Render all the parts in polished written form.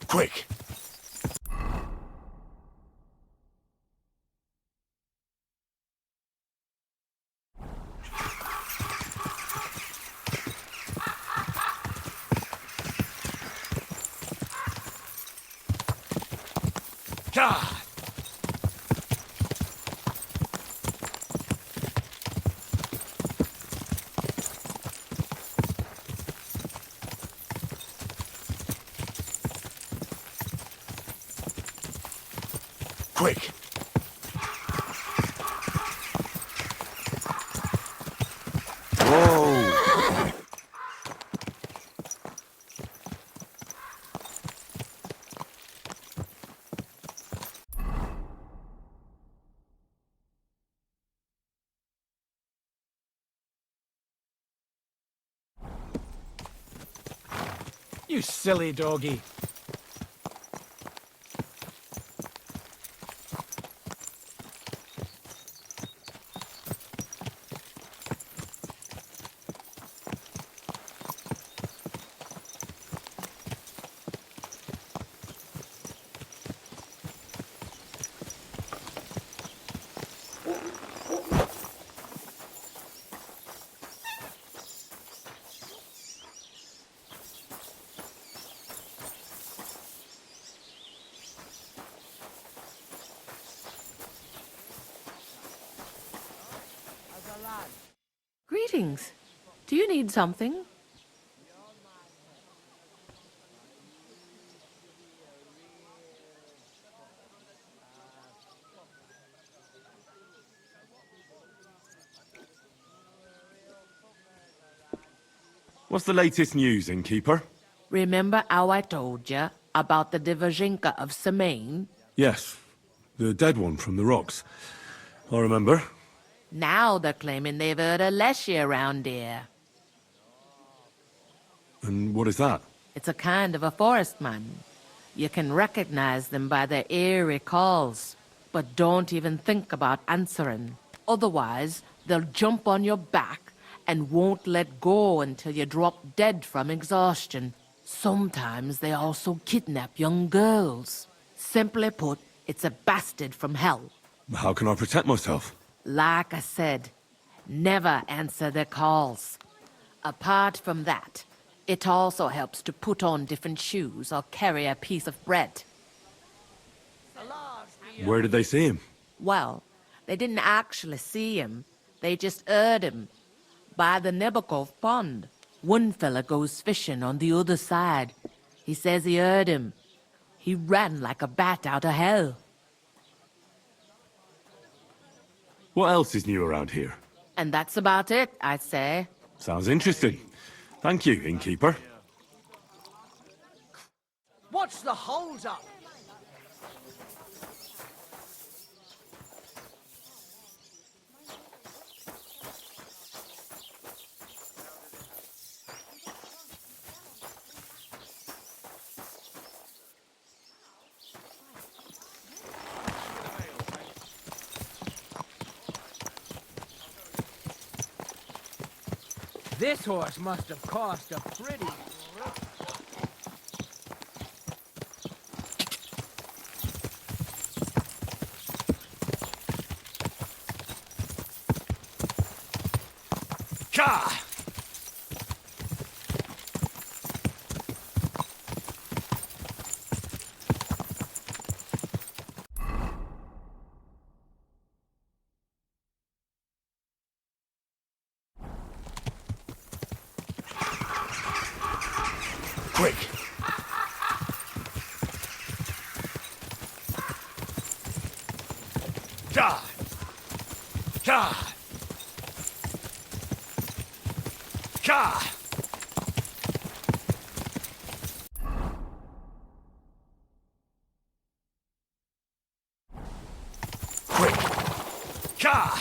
Quick! God! Quick! Whoa! You silly doggy. Greetings. Do you need something? What's the latest news, innkeeper? Remember how I told you about the Divazhinka of Semaine? Yes, the dead one from the rocks. I remember. Now they're claiming they've heard a leshy around here. And what is that? It's a kind of a forest man. You can recognize them by their eerie calls. But don't even think about answering. Otherwise, they'll jump on your back and won't let go until you drop dead from exhaustion. Sometimes they also kidnap young girls. Simply put, it's a bastard from hell. How can I protect myself? Like I said, never answer their calls. Apart from that, it also helps to put on different shoes or carry a piece of bread. Where did they see him? Well, they didn't actually see him. They just heard him. By the Nebakov pond. One fella goes fishing on the other side. He says he heard him. He ran like a bat out of hell. What else is new around here? And that's about it, I'd say. Sounds interesting. Thank you, innkeeper. What's the hold up? This horse must have cost a pretty... Gah! Quick! God! God! God! Quick! God!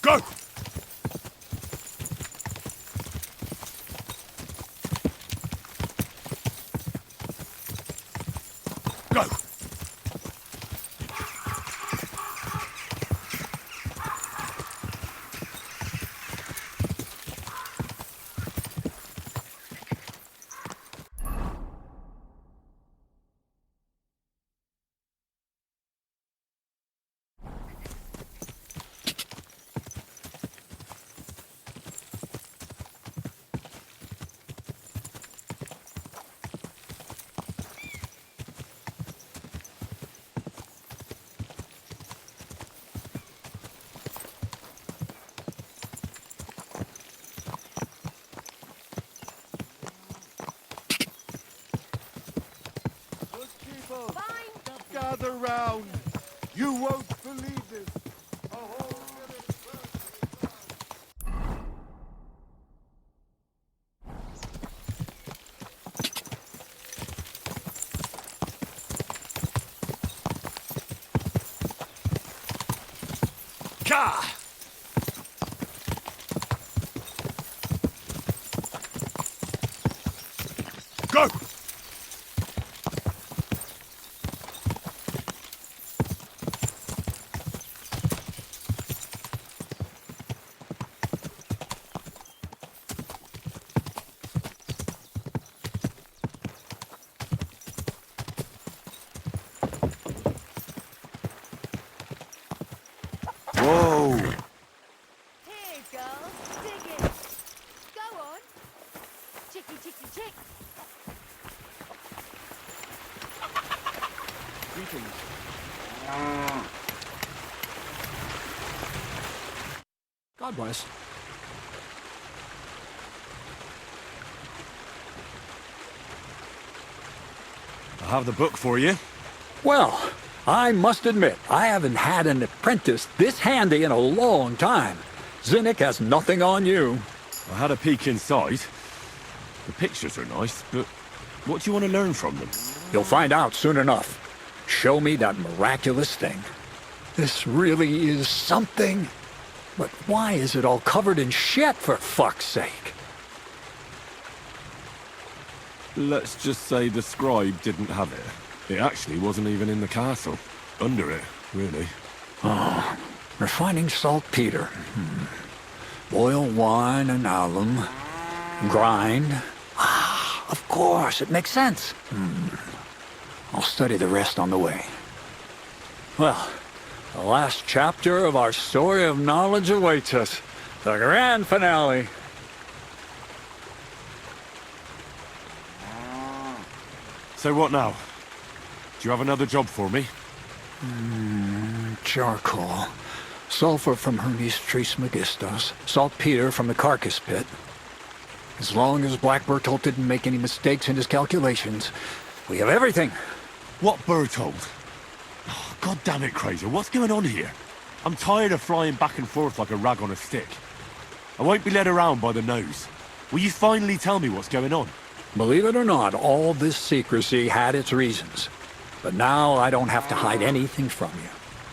Go! Go! Gather round. You won't believe this. A whole Ka! Go! Whoa! Here, girls, dig it. Go on. Chicky, chicky, chick. God bless. I have the book for you. Well, I must admit, I haven't had an apprentice this handy in a long time. Zinnik has nothing on you. I had a peek inside. The pictures are nice, but what do you want to learn from them? You'll find out soon enough. Show me that miraculous thing. This really is something. But why is it all covered in shit, for fuck's sake? Let's just say the scribe didn't have it. It actually wasn't even in the castle. Under it, really. Oh, refining saltpeter. Boil wine and alum. Grind. Ah, of course, it makes sense. I'll study the rest on the way. Well, the last chapter of our story of knowledge awaits us. The grand finale. So what now? Do you have another job for me? Charcoal. Sulfur from Hermes Trismegistos. Saltpeter from the carcass pit. As long as Black Bertolt didn't make any mistakes in his calculations, we have everything. What Bertold? Oh, God damn it, Crazer, what's going on here? I'm tired of flying back and forth like a rag on a stick. I won't be led around by the nose. Will you finally tell me what's going on? Believe it or not, all this secrecy had its reasons. But now I don't have to hide anything from you.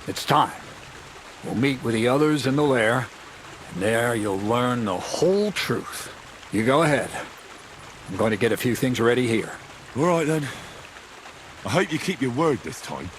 It's time. We'll meet with the others in the lair, and there you'll learn the whole truth. You go ahead. I'm going to get a few things ready here. All right, then. I hope you keep your word this time.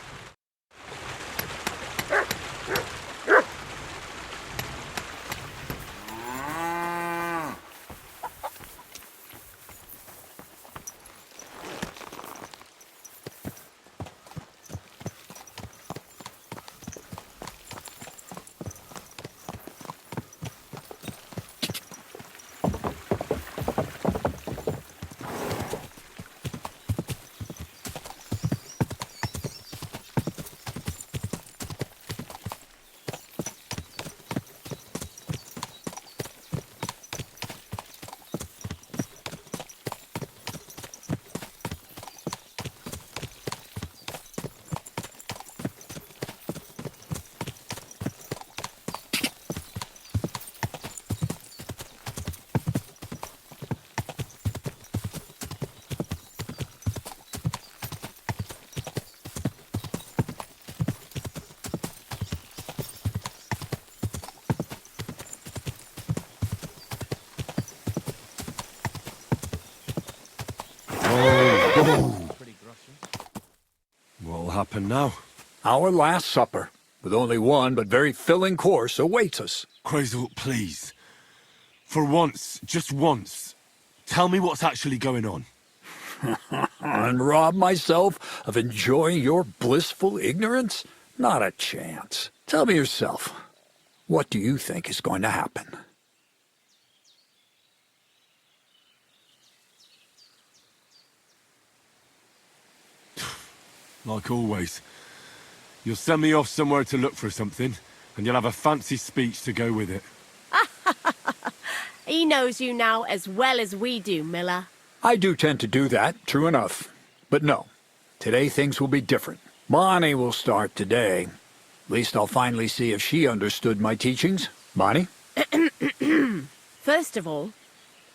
happen now? Our last supper, with only one but very filling course, awaits us. Crazel, please. For once, just once, tell me what's actually going on. And rob myself of enjoying your blissful ignorance? Not a chance. Tell me yourself, what do you think is going to happen? Like always. You'll send me off somewhere to look for something, and you'll have a fancy speech to go with it. He knows you now as well as we do, Miller. I do tend to do that, true enough. But no, today things will be different. Bonnie will start today. At least I'll finally see if she understood my teachings. Bonnie? First of all,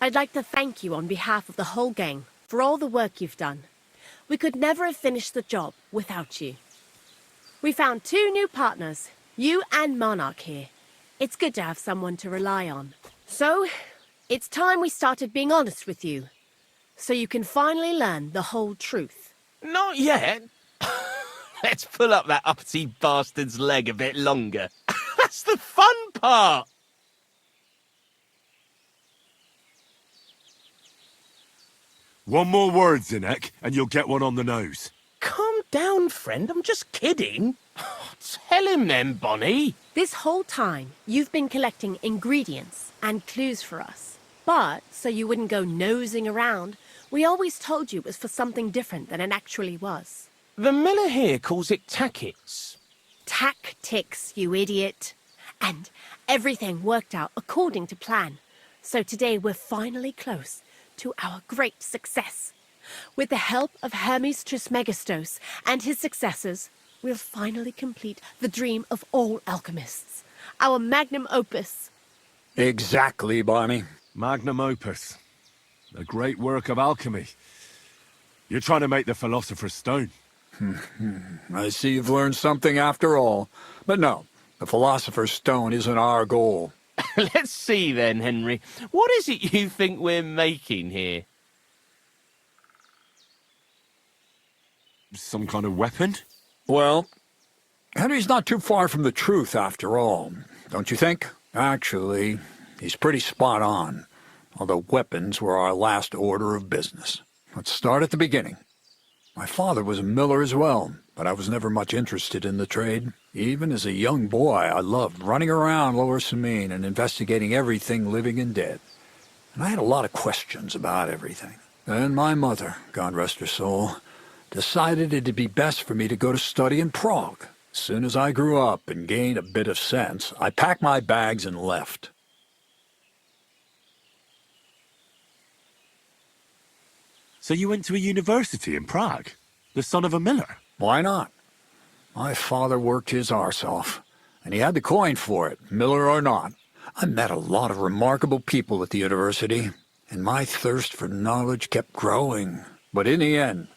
I'd like to thank you on behalf of the whole gang for all the work you've done. We could never have finished the job without you. We found 2 new partners, you and Monarch here. It's good to have someone to rely on. So, it's time we started being honest with you, so you can finally learn the whole truth. Not yet. Let's pull up that uppity bastard's leg a bit longer. That's the fun part. One more word, Zinek, and you'll get one on the nose. Calm down, friend. I'm just kidding. Tell him then, Bonnie. This whole time, you've been collecting ingredients and clues for us. But, so you wouldn't go nosing around, we always told you it was for something different than it actually was. The miller here calls it tackets. Tactics, you idiot. And everything worked out according to plan. So today we're finally close to our great success. With the help of Hermes Trismegistos and his successors, we'll finally complete the dream of all alchemists. Our magnum opus. Exactly, Bonnie. Magnum opus. A great work of alchemy. You're trying to make the Philosopher's Stone. I see you've learned something after all. But no, the Philosopher's Stone isn't our goal. Let's see then, Henry. What is it you think we're making here? Some kind of weapon? Well, Henry's not too far from the truth after all, don't you think? Actually, he's pretty spot on, although weapons were our last order of business. Let's start at the beginning. My father was a miller as well, but I was never much interested in the trade. Even as a young boy, I loved running around Lower Samine and investigating everything living and dead. And I had a lot of questions about everything. Then my mother, God rest her soul, decided it'd be best for me to go to study in Prague. As soon as I grew up and gained a bit of sense, I packed my bags and left. So you went to a university in Prague? The son of a miller? Why not? My father worked his arse off, and he had the coin for it, miller or not. I met a lot of remarkable people at the university, and my thirst for knowledge kept growing. But in the end,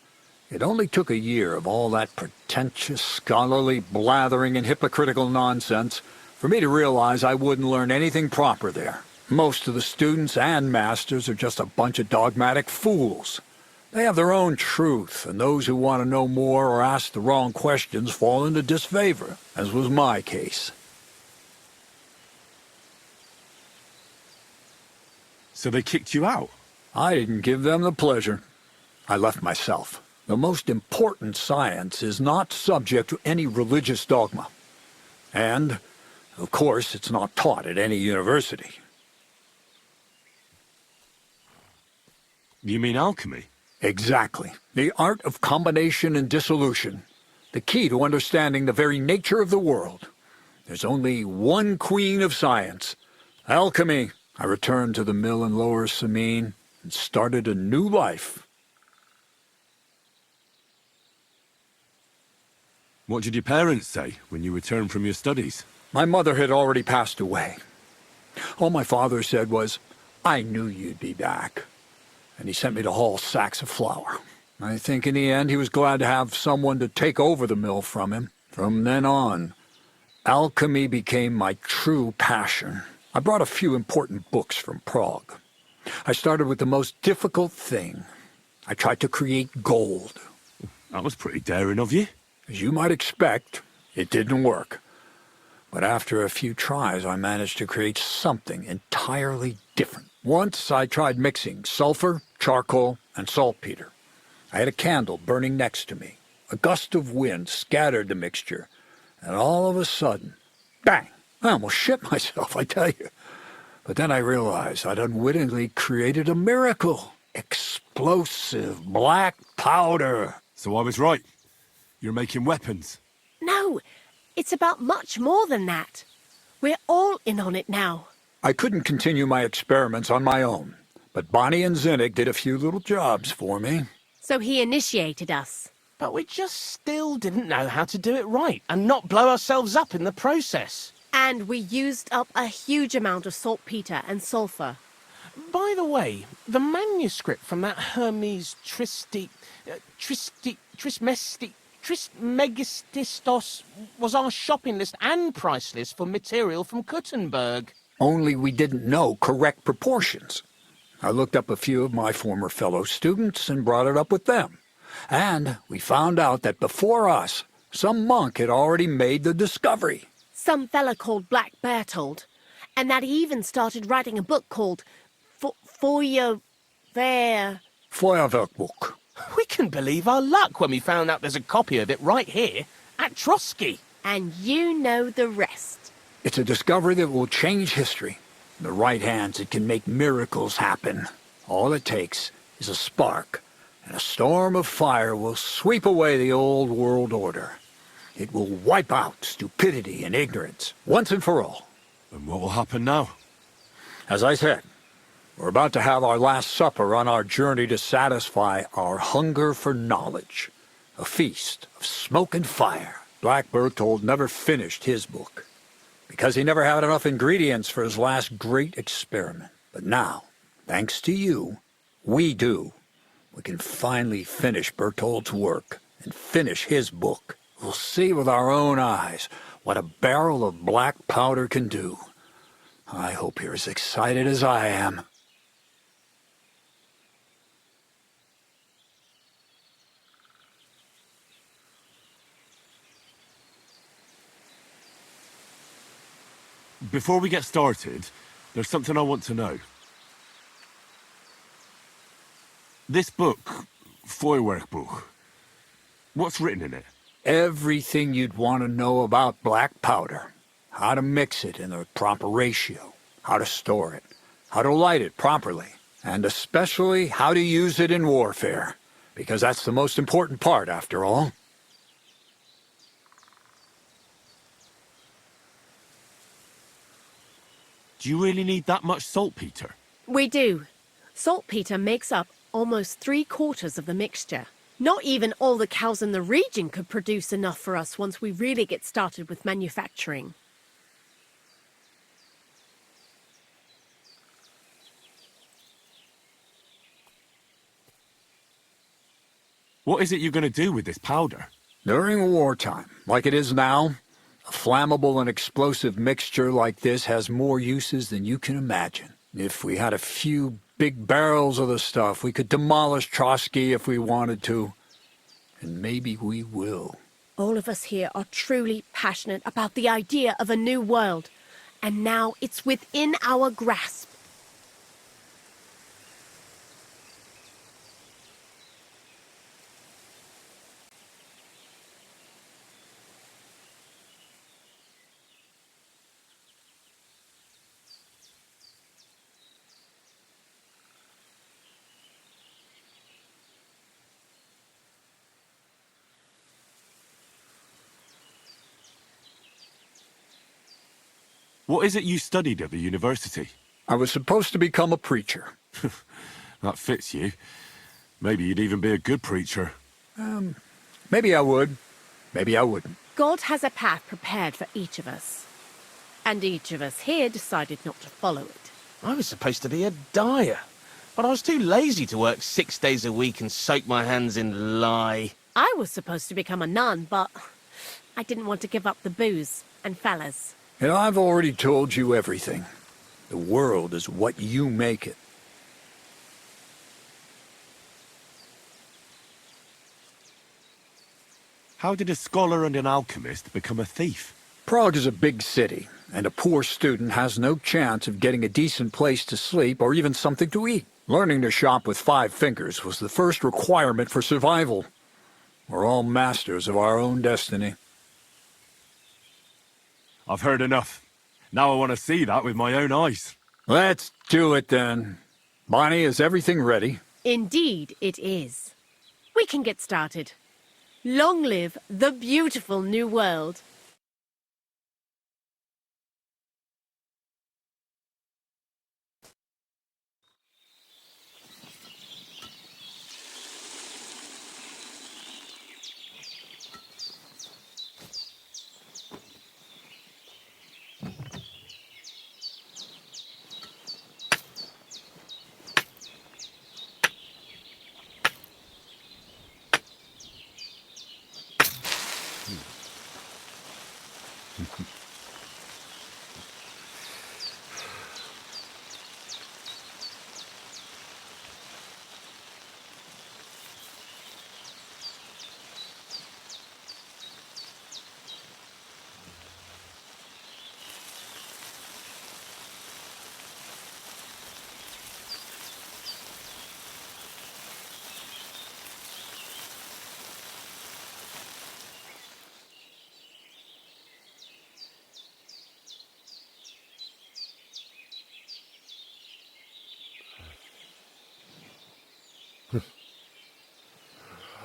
it only took a year of all that pretentious, scholarly blathering and hypocritical nonsense for me to realize I wouldn't learn anything proper there. Most of the students and masters are just a bunch of dogmatic fools. They have their own truth, and those who want to know more or ask the wrong questions fall into disfavor, as was my case. So they kicked you out? I didn't give them the pleasure. I left myself. The most important science is not subject to any religious dogma. And, of course, it's not taught at any university. You mean alchemy? Exactly. The art of combination and dissolution. The key to understanding the very nature of the world. There's only one queen of science. Alchemy. I returned to the mill in Lower Samine and started a new life. What did your parents say when you returned from your studies? My mother had already passed away. All my father said was, "I knew you'd be back." And he sent me to haul sacks of flour. I think in the end he was glad to have someone to take over the mill from him. From then on, alchemy became my true passion. I brought a few important books from Prague. I started with the most difficult thing. I tried to create gold. That was pretty daring of you. As you might expect, it didn't work. But after a few tries, I managed to create something entirely different. Once I tried mixing sulfur, charcoal, and saltpeter. I had a candle burning next to me. A gust of wind scattered the mixture, and all of a sudden, bang! I almost shit myself, I tell you. But then I realized I'd unwittingly created a miracle. Explosive black powder. So I was right. You're making weapons. No, it's about much more than that. We're all in on it now. I couldn't continue my experiments on my own, but Bonnie and Zinnig did a few little jobs for me. So he initiated us. But we just still didn't know how to do it right and not blow ourselves up in the process. And we used up a huge amount of saltpeter and sulfur. By the way, the manuscript from that Hermes Trismegistos was our shopping list and price list for material from Kuttenberg. Only we didn't know correct proportions. I looked up a few of my former fellow students and brought it up with them. And we found out that before us, some monk had already made the discovery. Some fella called Black Bertold. And that he even started writing a book called Feuerwerkbuch. We couldn't believe our luck when we found out there's a copy of it right here at Trotsky. And you know the rest. It's a discovery that will change history. In the right hands, it can make miracles happen. All it takes is a spark, and a storm of fire will sweep away the old world order. It will wipe out stupidity and ignorance, once and for all. And what will happen now? As I said, we're about to have our last supper on our journey to satisfy our hunger for knowledge. A feast of smoke and fire. Black Berthold never finished his book, because he never had enough ingredients for his last great experiment. But now, thanks to you, we do. We can finally finish Berthold's work and finish his book. We'll see with our own eyes what a barrel of black powder can do. I hope you're as excited as I am. Before we get started, there's something I want to know. This book, Feuerwerkbuch, what's written in it? Everything you'd want to know about black powder. How to mix it in the proper ratio, how to store it, how to light it properly, and especially how to use it in warfare, because that's the most important part, after all. Do you really need that much saltpeter? We do. Saltpeter makes up almost 3/4 of the mixture. Not even all the cows in the region could produce enough for us once we really get started with manufacturing. What is it you're going to do with this powder? During wartime, like it is now, a flammable and explosive mixture like this has more uses than you can imagine. If we had a few big barrels of the stuff, we could demolish Trotsky if we wanted to. And maybe we will. All of us here are truly passionate about the idea of a new world. And now it's within our grasp. What is it you studied at the university? I was supposed to become a preacher. That fits you. Maybe you'd even be a good preacher. Maybe I would. Maybe I wouldn't. God has a path prepared for each of us. And each of us here decided not to follow it. I was supposed to be a dyer, but I was too lazy to work 6 days a week and soak my hands in lye. I was supposed to become a nun, but I didn't want to give up the booze and fellas. And I've already told you everything. The world is what you make it. How did a scholar and an alchemist become a thief? Prague is a big city, and a poor student has no chance of getting a decent place to sleep or even something to eat. Learning to shop with 5 fingers was the first requirement for survival. We're all masters of our own destiny. I've heard enough. Now I want to see that with my own eyes. Let's do it then. Bonnie, is everything ready? Indeed, it is. We can get started. Long live the beautiful new world.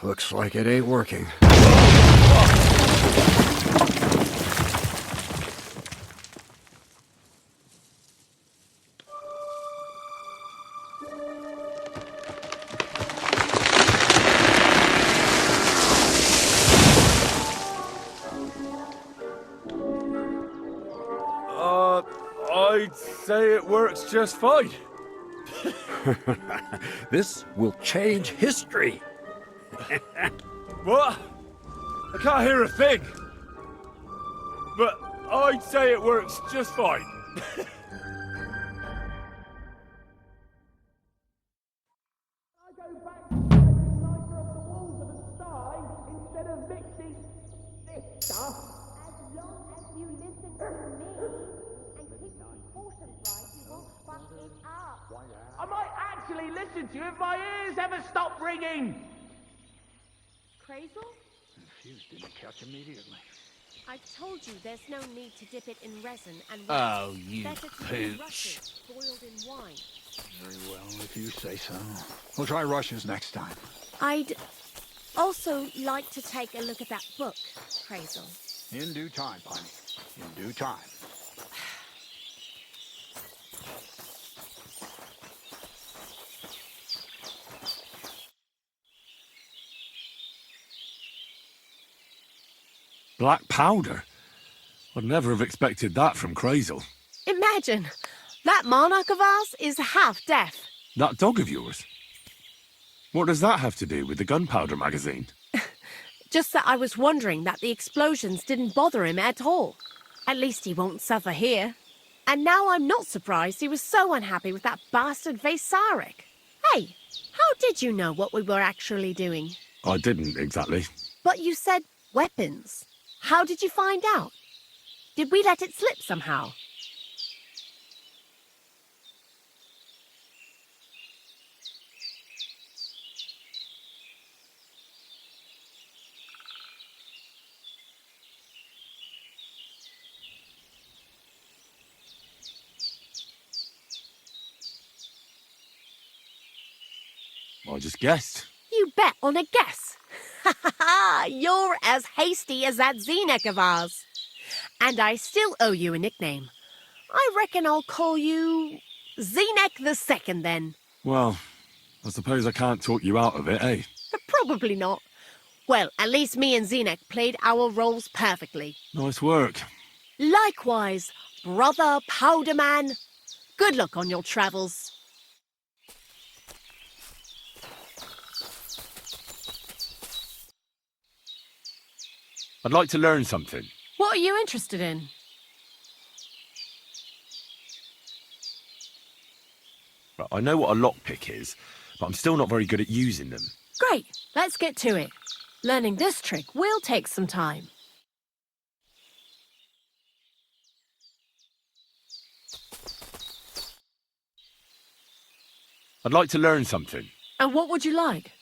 Looks like it ain't working. I'd say it works just fine. This will change history. What? I can't hear a thing. But I'd say it works just fine. I might actually listen to you if my ears ever stop ringing. Crazel? Fuse didn't catch immediately. I've told you there's no need to dip it in resin and Oh, you better to use pooch. rushes boiled in wine. Very well, if you say so. We'll try rushes next time. I'd also like to take a look at that book, Crazel. In due time, Bonnie. In due time. Black powder? I'd never have expected that from Crazel. Imagine, that monarch of ours is half deaf. That dog of yours? What does that have to do with the gunpowder magazine? Just that I was wondering that the explosions didn't bother him at all. At least he won't suffer here. And now I'm not surprised he was so unhappy with that bastard Vasarik. Hey, how did you know what we were actually doing? I didn't exactly. But you said weapons. How did you find out? Did we let it slip somehow? I just guessed. You bet on a guess. Ha ha ha! You're as hasty as that Zenek of ours. And I still owe you a nickname. I reckon I'll call you Zenek the Second then. Well, I suppose I can't talk you out of it, eh? Probably not. Well, at least me and Zenek played our roles perfectly. Nice work. Likewise, brother Powderman. Good luck on your travels. I'd like to learn something. What are you interested in? Right, I know what a lockpick is, but I'm still not very good at using them. Great, let's get to it. Learning this trick will take some time. I'd like to learn something. And what would you like?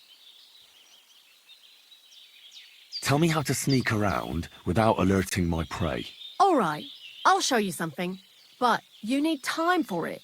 Tell me how to sneak around without alerting my prey. All right, I'll show you something, but you need time for it.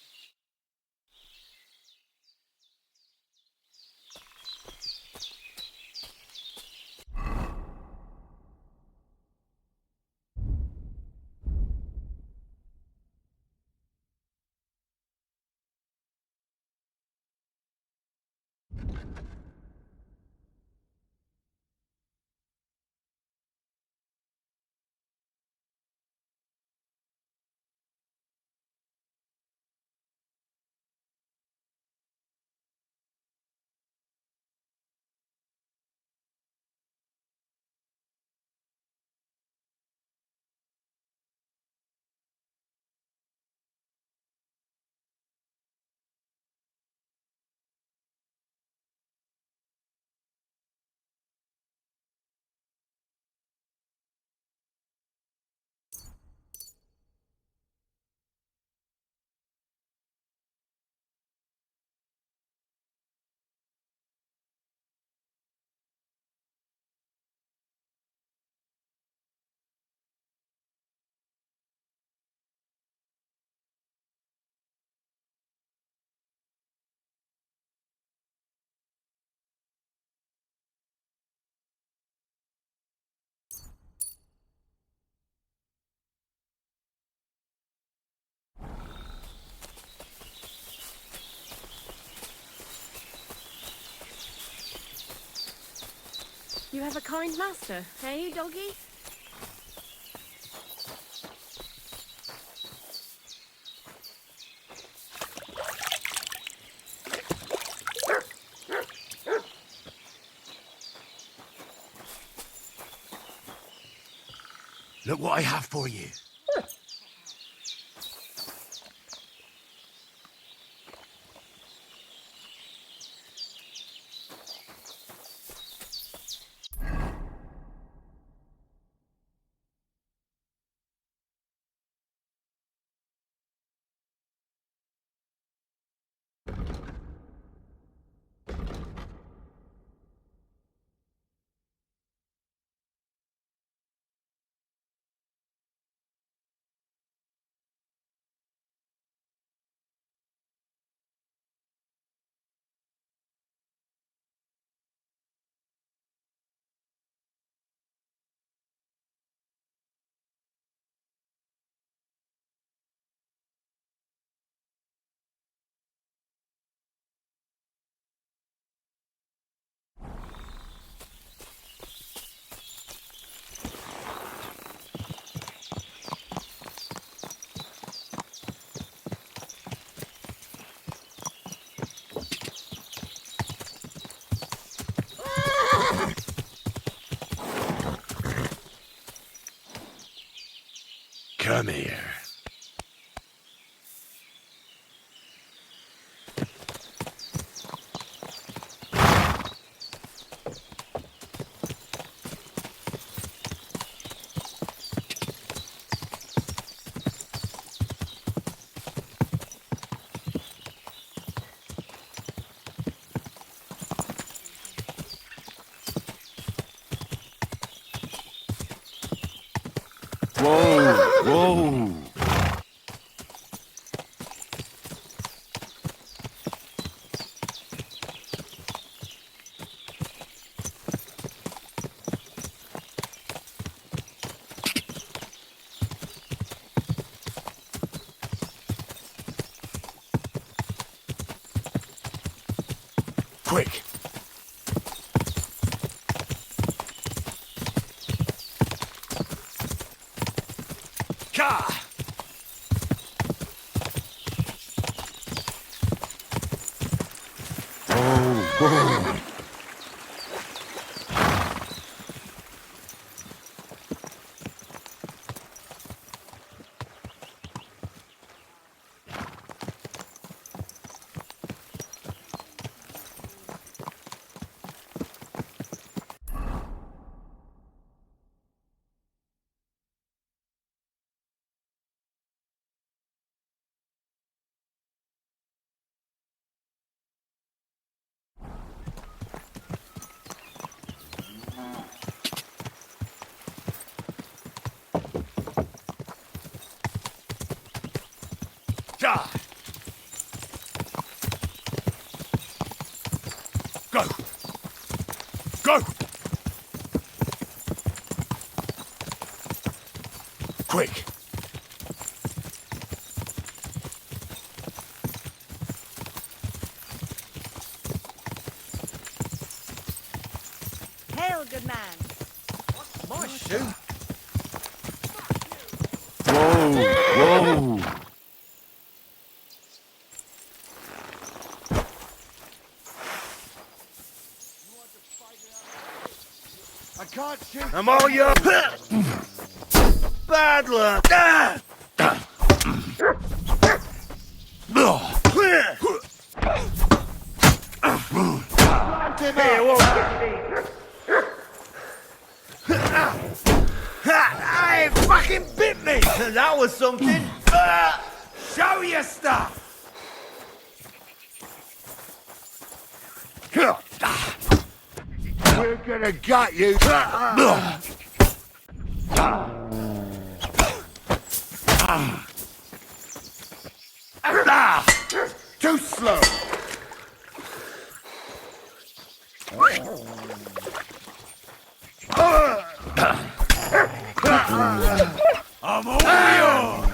You have a kind master, hey, doggy? Look what I have for you. Come here. Whoa, whoa. Quick. Ka! Oh, whoa. Quick! Hail, good man. My shoe. Whoa! Whoa! I can't shoot. I'm all yours. Bad luck. Ah! Here, won't Hey, fucking bit me! That was something! Show your stuff! We're gonna gut you. Too slow. I'm over yours!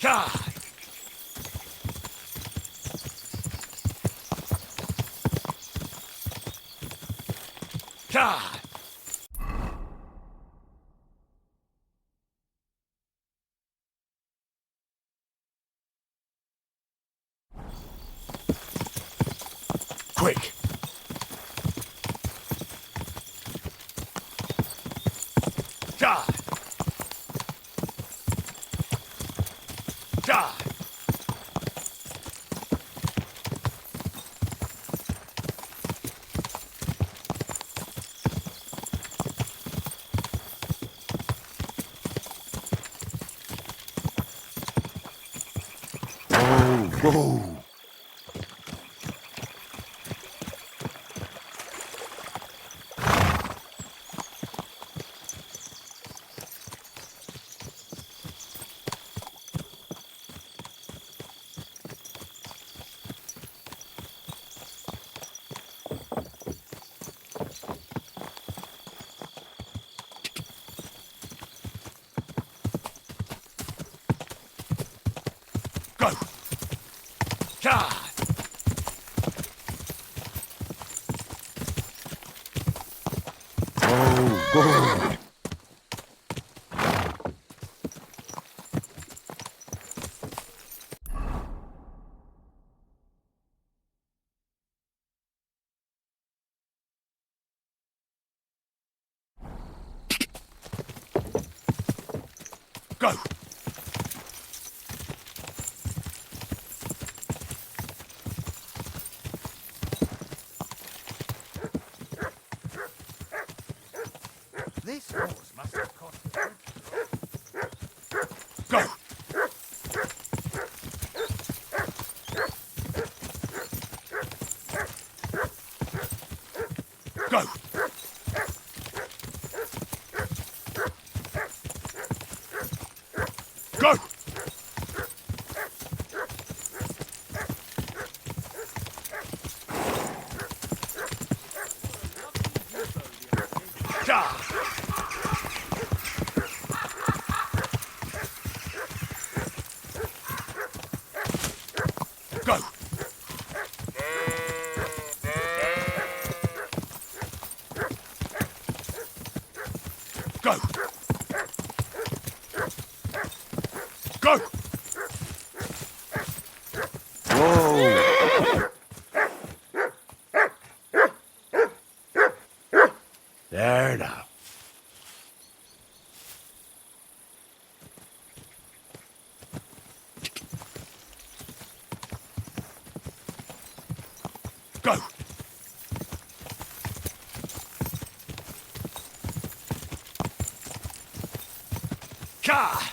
God! God! Quick! God! God! Whoa! Go! God! Oh, whoa! Go! This horse must have cost a fortune. Go! Go! Go! God! Go! Go! Go! Whoa! There now. Go! Ka!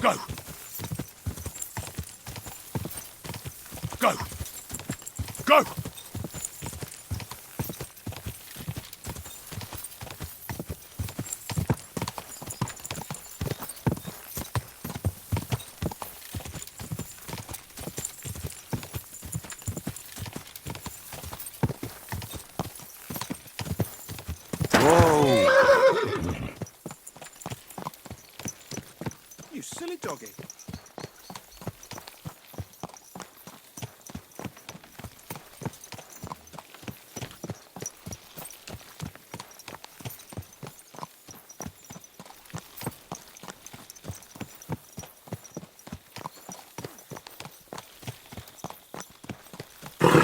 Go! Go! Go! Whoa! You silly doggy.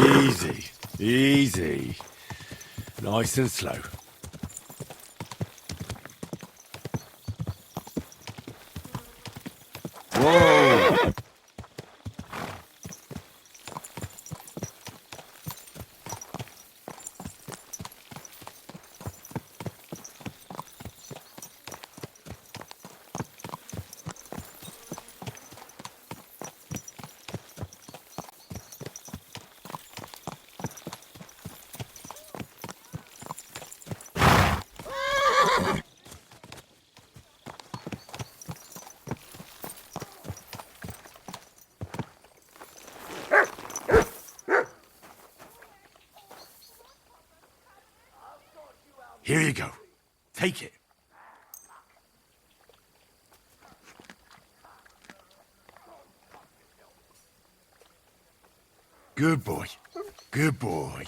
Easy, easy. Nice and slow. Whoa! Here you go. Take it. Good boy. Good boy.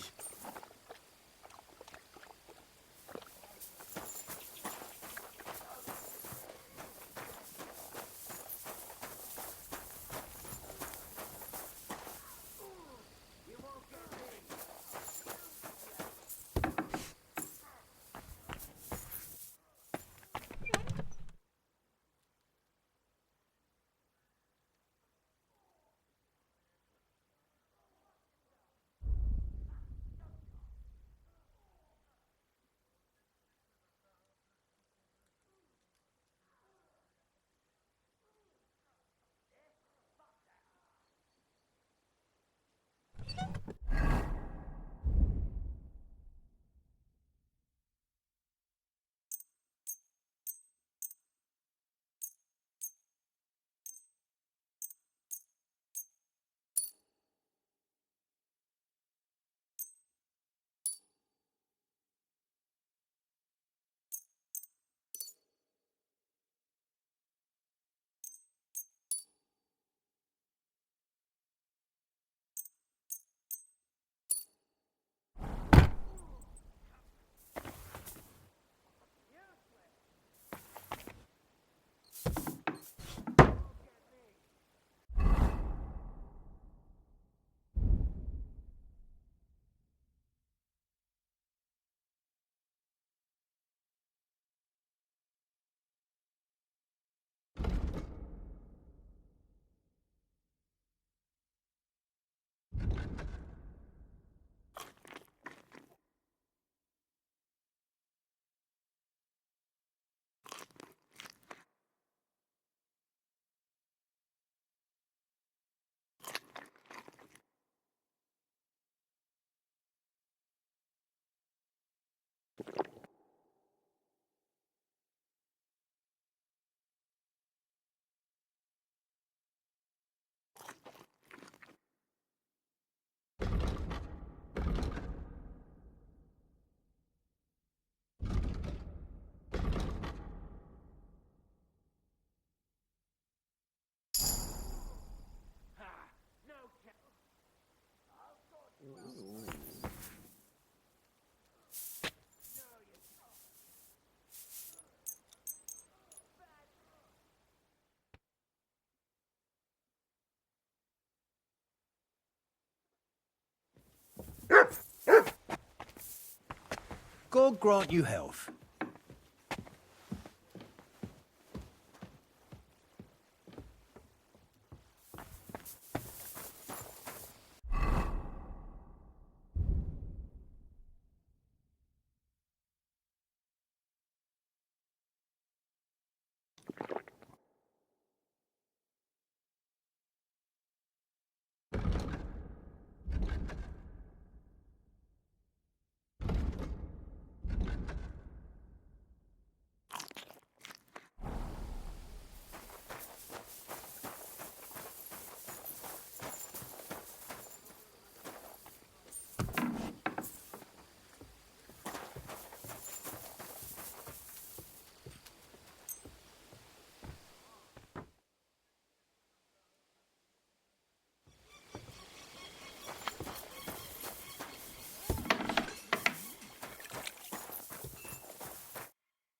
God grant you health.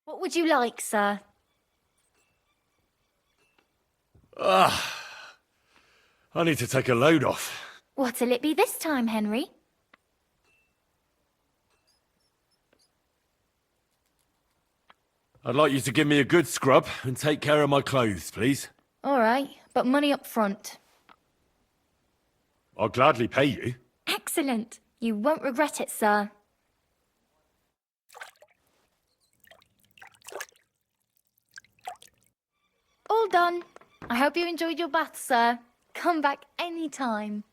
What would you like, sir? I need to take a load off. What'll it be this time, Henry? I'd like you to give me a good scrub and take care of my clothes, please. All right, but money up front. I'll gladly pay you. Excellent. You won't regret it, sir. All done. I hope you enjoyed your bath, sir. Come back any time.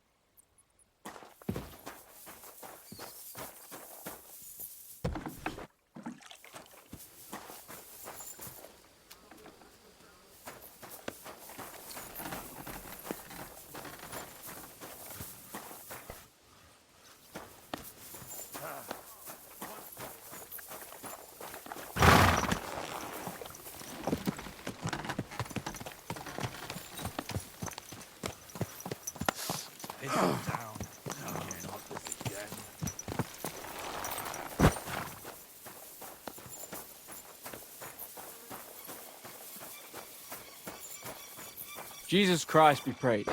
Jesus Christ be praised.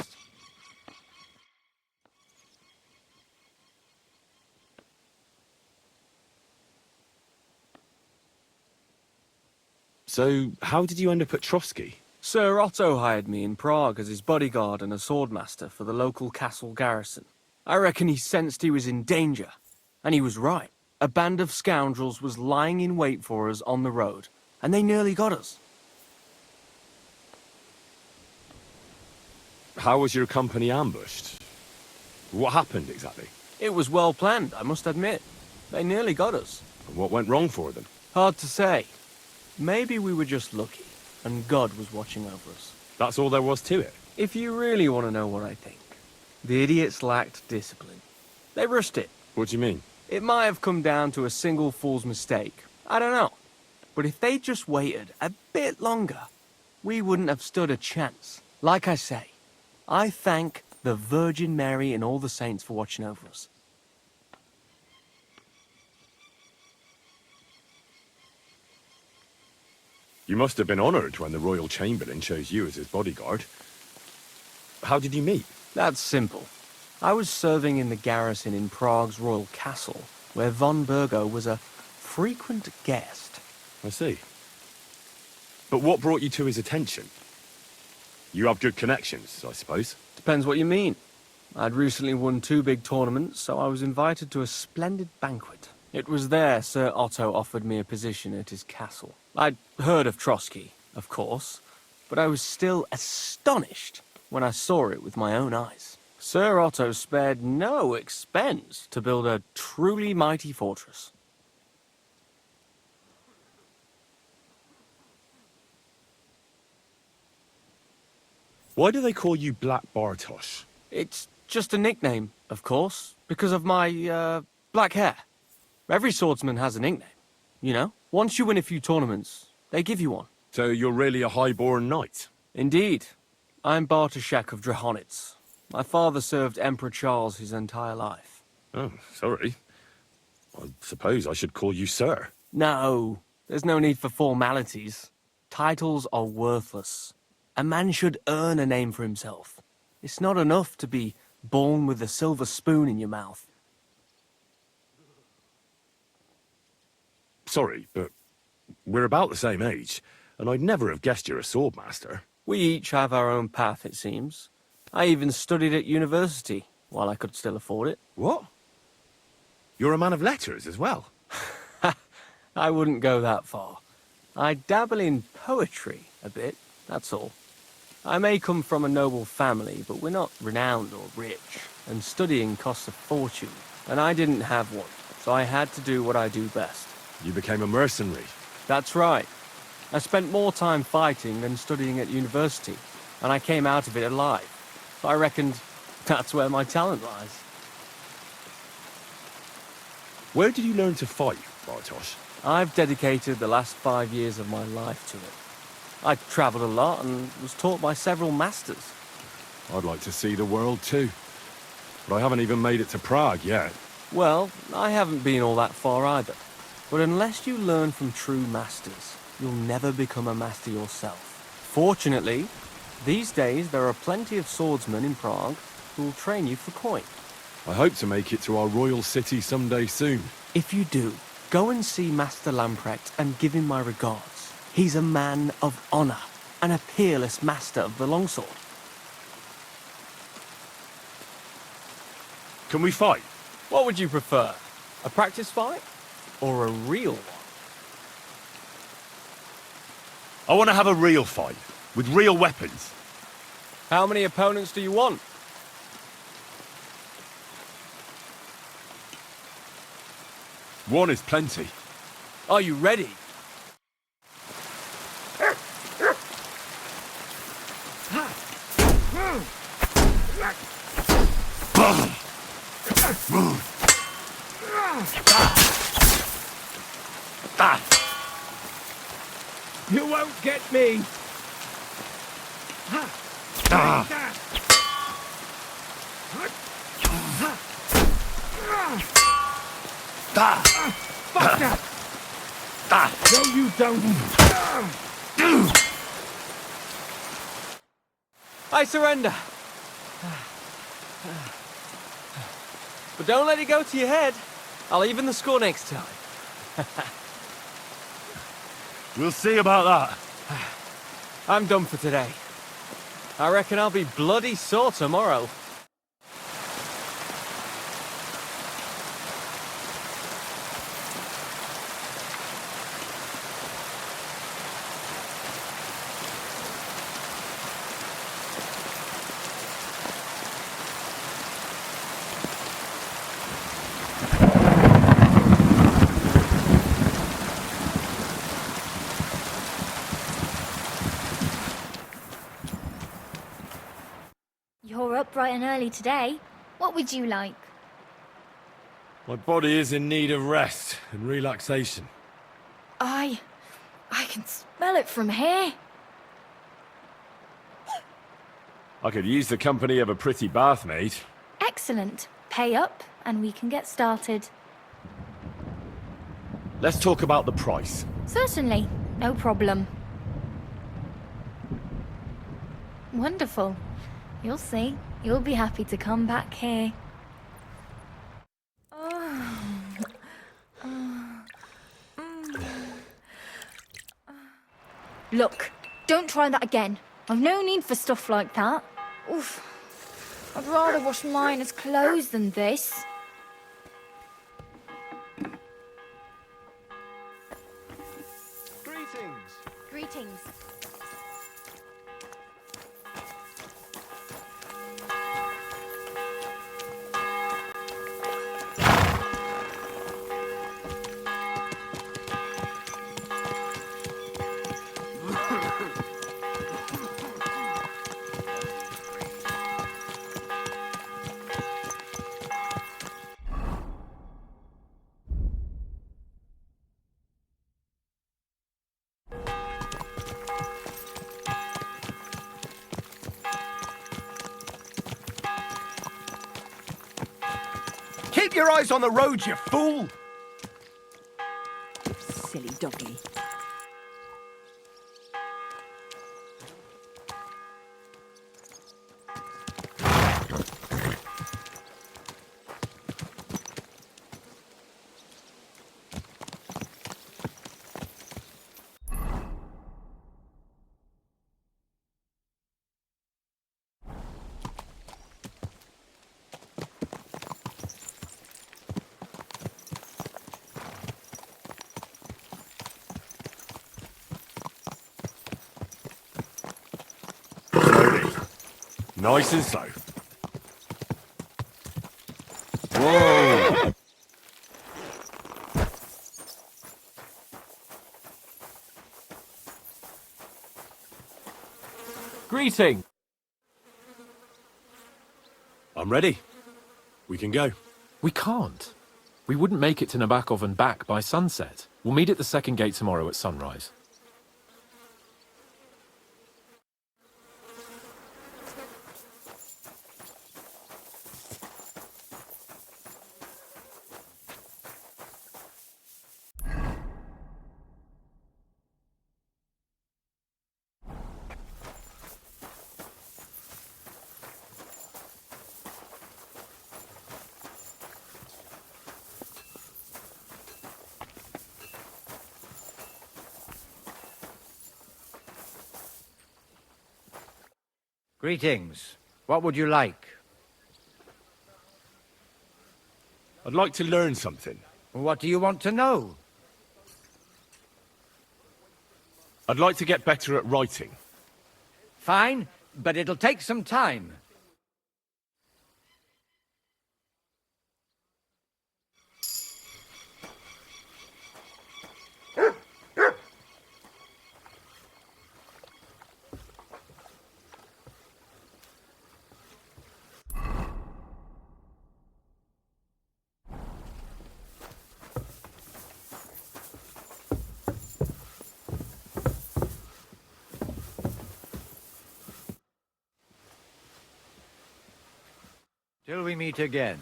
So, how did you end up at Trotsky? Sir Otto hired me in Prague as his bodyguard and a swordmaster for the local castle garrison. I reckon he sensed he was in danger. And he was right. A band of scoundrels was lying in wait for us on the road, and they nearly got us. How was your company ambushed? What happened exactly? It was well planned, I must admit. They nearly got us. And what went wrong for them? Hard to say. Maybe we were just lucky, and God was watching over us. That's all there was to it. If you really want to know what I think, the idiots lacked discipline. They rushed it. What do you mean? It might have come down to a single fool's mistake. I don't know. But if they'd just waited a bit longer, we wouldn't have stood a chance. Like I say, I thank the Virgin Mary and all the saints for watching over us. You must have been honored when the Royal Chamberlain chose you as his bodyguard. How did you meet? That's simple. I was serving in the garrison in Prague's royal castle, where von Burgo was a frequent guest. I see. But what brought you to his attention? You have good connections, I suppose. Depends what you mean. I'd recently won 2 big tournaments, so I was invited to a splendid banquet. It was there Sir Otto offered me a position at his castle. I'd heard of Trotsky, of course, but I was still astonished when I saw it with my own eyes. Sir Otto spared no expense to build a truly mighty fortress. Why do they call you Black Bartosz? It's just a nickname, of course, because of my, black hair. Every swordsman has a nickname, you know? Once you win a few tournaments, they give you one. So you're really a high-born knight? Indeed. I'm Bartoszek of Drahonitz. My father served Emperor Charles his entire life. Oh, sorry. I suppose I should call you sir. No, there's no need for formalities. Titles are worthless. A man should earn a name for himself. It's not enough to be born with a silver spoon in your mouth. Sorry, but we're about the same age, and I'd never have guessed you're a swordmaster. We each have our own path, it seems. I even studied at university, while I could still afford it. What? You're a man of letters as well? I wouldn't go that far. I dabble in poetry a bit, that's all. I may come from a noble family, but we're not renowned or rich, and studying costs a fortune, and I didn't have one, so I had to do what I do best. You became a mercenary. That's right. I spent more time fighting than studying at university, and I came out of it alive. So I reckoned that's where my talent lies. Where did you learn to fight, Bartosz? I've dedicated the last 5 years of my life to it. I travelled a lot and was taught by several masters. I'd like to see the world too. But I haven't even made it to Prague yet. Well, I haven't been all that far either. But unless you learn from true masters, you'll never become a master yourself. Fortunately, these days there are plenty of swordsmen in Prague who will train you for coin. I hope to make it to our royal city someday soon. If you do, go and see Master Lamprecht and give him my regards. He's a man of honor and a peerless master of the longsword. Can we fight? What would you prefer? A practice fight or a real one? I want to have a real fight, with real weapons. How many opponents do you want? One is plenty. Are you ready? You won't get me! Fuck that! No, you don't! I surrender. But don't let it go to your head. I'll even the score next time. We'll see about that. I'm done for today. I reckon I'll be bloody sore tomorrow. You're up bright and early today. What would you like? My body is in need of rest and relaxation. I can smell it from here. I could use the company of a pretty bath maid. Excellent. Pay up and we can get started. Let's talk about the price. Certainly. No problem. Wonderful. You'll see. You'll be happy to come back here. Look, don't try that again. I've no need for stuff like that. Oof. I'd rather wash mine as clothes than this. Greetings. Greetings. Keep your eyes on the road, you fool! Silly doggy. Slowly. Nice and slow. Whoa! Greeting! I'm ready. We can go. We can't. We wouldn't make it to Nabokov and back by sunset. We'll meet at the second gate tomorrow at sunrise. Greetings. What would you like? I'd like to learn something. What do you want to know? I'd like to get better at writing. Fine, but it'll take some time. Till we meet again.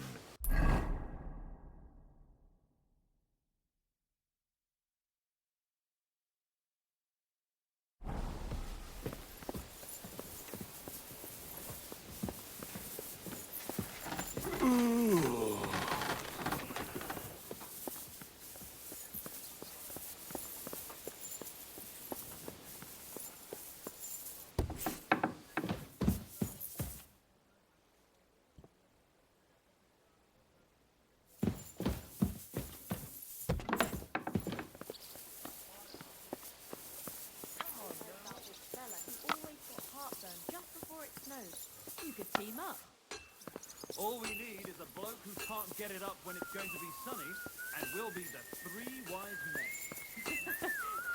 All we need is a bloke who can't get it up when it's going to be sunny, and we'll be the three wise men.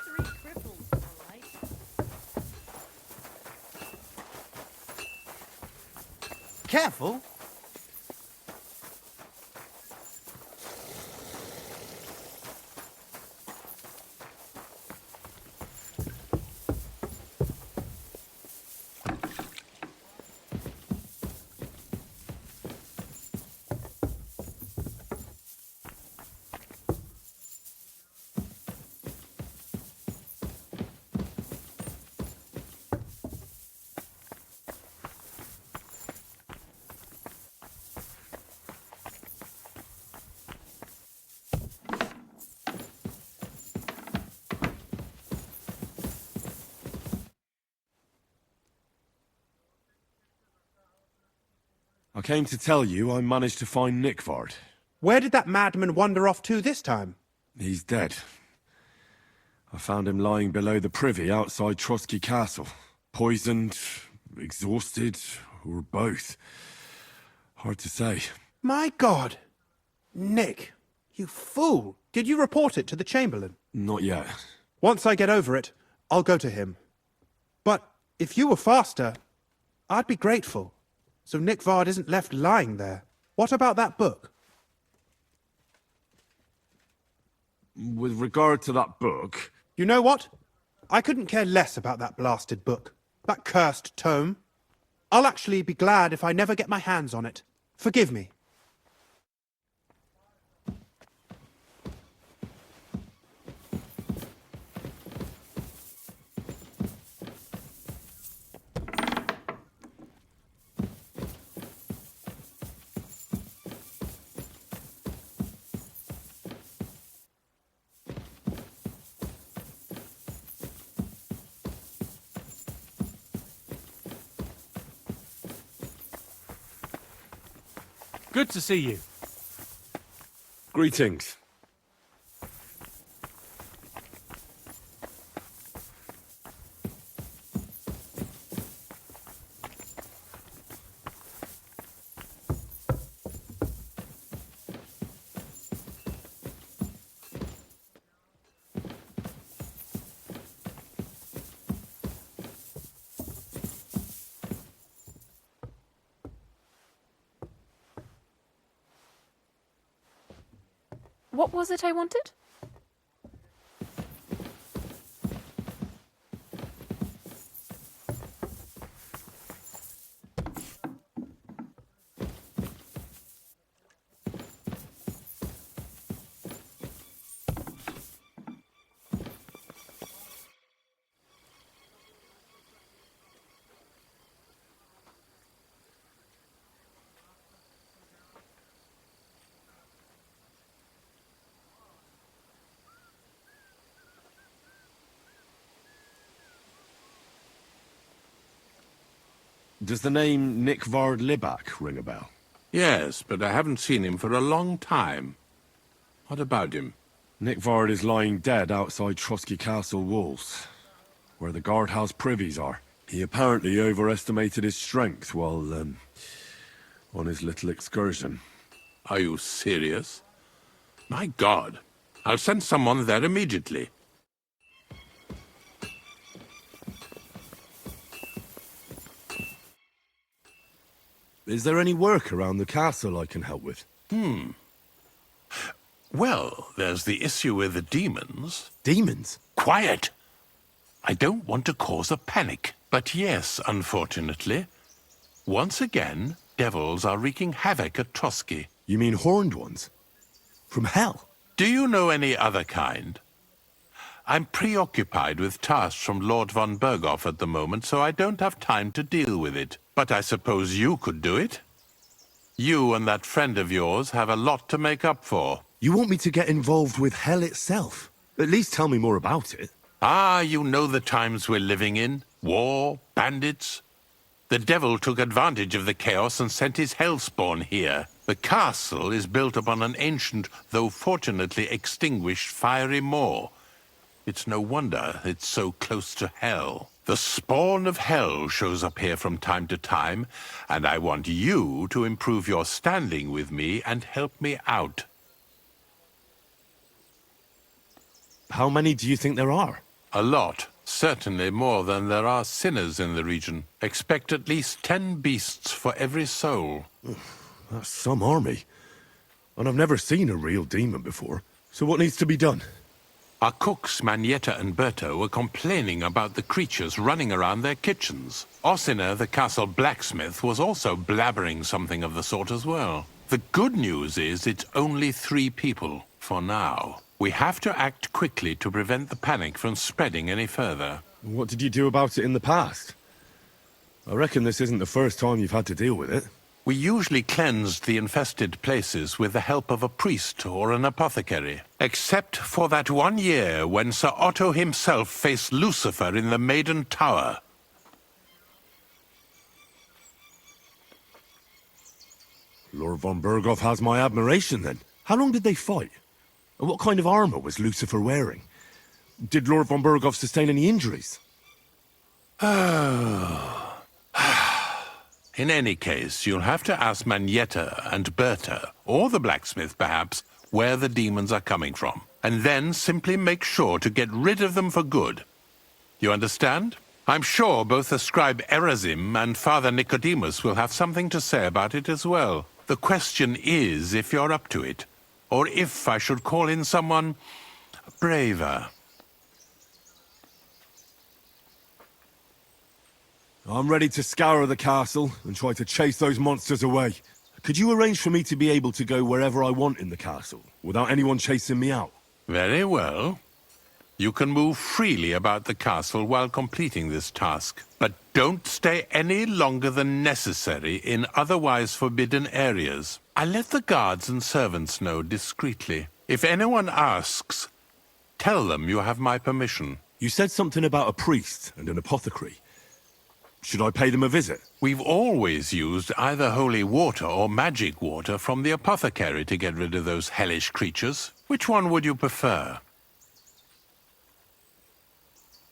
Three cripples, all right. Careful! I came to tell you I managed to find Nickvard. Where did that madman wander off to this time? He's dead. I found him lying below the privy outside Trotsky Castle. Poisoned, exhausted, or both. Hard to say. My God! Nick, you fool! Did you report it to the Chamberlain? Not yet. Once I get over it, I'll go to him. But if you were faster, I'd be grateful. So Nickvard isn't left lying there. What about that book? With regard to that book... You know what? I couldn't care less about that blasted book. That cursed tome. I'll actually be glad if I never get my hands on it. Forgive me. Good to see you. Greetings. What was it I wanted? Does the name Nick Vard Libak ring a bell? Yes, but I haven't seen him for a long time. What about him? Nick Vard is lying dead outside Trotsky Castle walls, where the guardhouse privies are. He apparently overestimated his strength while, on his little excursion. Are you serious? My God. I'll send someone there immediately. Is there any work around the castle I can help with? Well, there's the issue with the demons. Demons? Quiet! I don't want to cause a panic. But yes, unfortunately, once again, devils are wreaking havoc at Trotsky. You mean horned ones? From hell? Do you know any other kind? I'm preoccupied with tasks from Lord von Berghoff at the moment, so I don't have time to deal with it. But I suppose you could do it? You and that friend of yours have a lot to make up for. You want me to get involved with hell itself? At least tell me more about it. Ah, you know the times we're living in. War, bandits. The devil took advantage of the chaos and sent his hellspawn here. The castle is built upon an ancient, though fortunately extinguished, fiery moor. It's no wonder it's so close to hell. The spawn of hell shows up here from time to time, and I want you to improve your standing with me and help me out. How many do you think there are? A lot. Certainly more than there are sinners in the region. Expect at least 10 beasts for every soul. That's some army. And I've never seen a real demon before. So what needs to be done? Our cooks, Manietta and Berto, were complaining about the creatures running around their kitchens. Ossina, the castle blacksmith, was also blabbering something of the sort as well. The good news is it's only 3 people, for now. We have to act quickly to prevent the panic from spreading any further. What did you do about it in the past? I reckon this isn't the first time you've had to deal with it. We usually cleansed the infested places with the help of a priest or an apothecary. Except for that one year when Sir Otto himself faced Lucifer in the Maiden Tower. Lord von Berghoff has my admiration, then. How long did they fight? And what kind of armor was Lucifer wearing? Did Lord von Berghoff sustain any injuries? In any case, you'll have to ask Manietta and Berta, or the blacksmith perhaps, where the demons are coming from. And then simply make sure to get rid of them for good. You understand? I'm sure both the scribe Erazim and Father Nicodemus will have something to say about it as well. The question is if you're up to it, or if I should call in someone braver. I'm ready to scour the castle and try to chase those monsters away. Could you arrange for me to be able to go wherever I want in the castle, without anyone chasing me out? Very well. You can move freely about the castle while completing this task. But don't stay any longer than necessary in otherwise forbidden areas. I'll let the guards and servants know discreetly. If anyone asks, tell them you have my permission. You said something about a priest and an apothecary. Should I pay them a visit? We've always used either holy water or magic water from the apothecary to get rid of those hellish creatures. Which one would you prefer?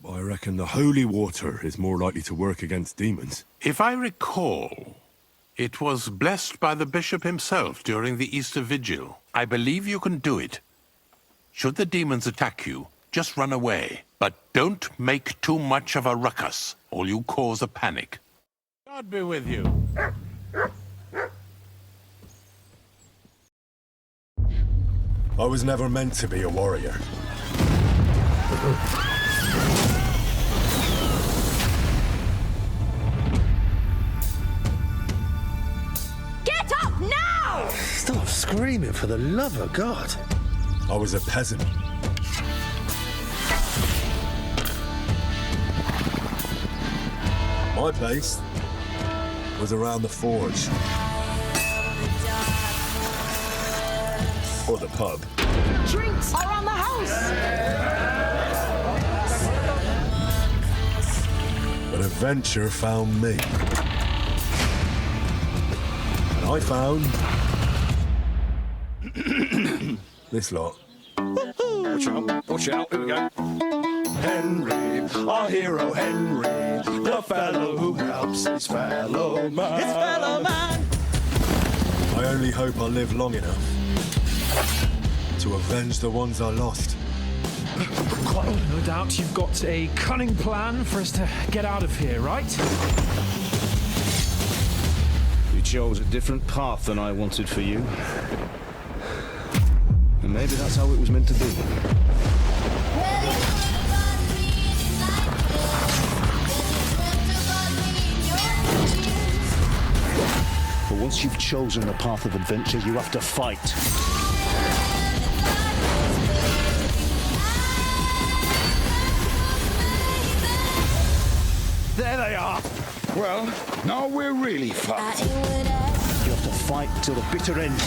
I reckon the holy water is more likely to work against demons. If I recall, it was blessed by the bishop himself during the Easter Vigil. I believe you can do it. Should the demons attack you, just run away. But don't make too much of a ruckus, or you cause a panic. God be with you. I was never meant to be a warrior. Get up now! Stop screaming, for the love of God. I was a peasant. My place was around the forge. Or the pub. Drinks around the house! But adventure found me. And I found... this lot. Watch out, watch out, here we go. Henry, our hero Henry, the fellow who helps his fellow man. His fellow man. I only hope I live long enough to avenge the ones I lost. Quite no doubt you've got a cunning plan for us to get out of here, right? You chose a different path than I wanted for you. And maybe that's how it was meant to be. But once you've chosen the path of adventure, you have to fight. There they are. Well, now we're really fucked. You have to fight till the bitter end.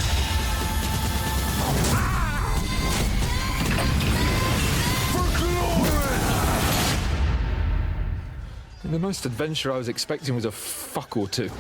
The most adventure I was expecting was a fuck or two.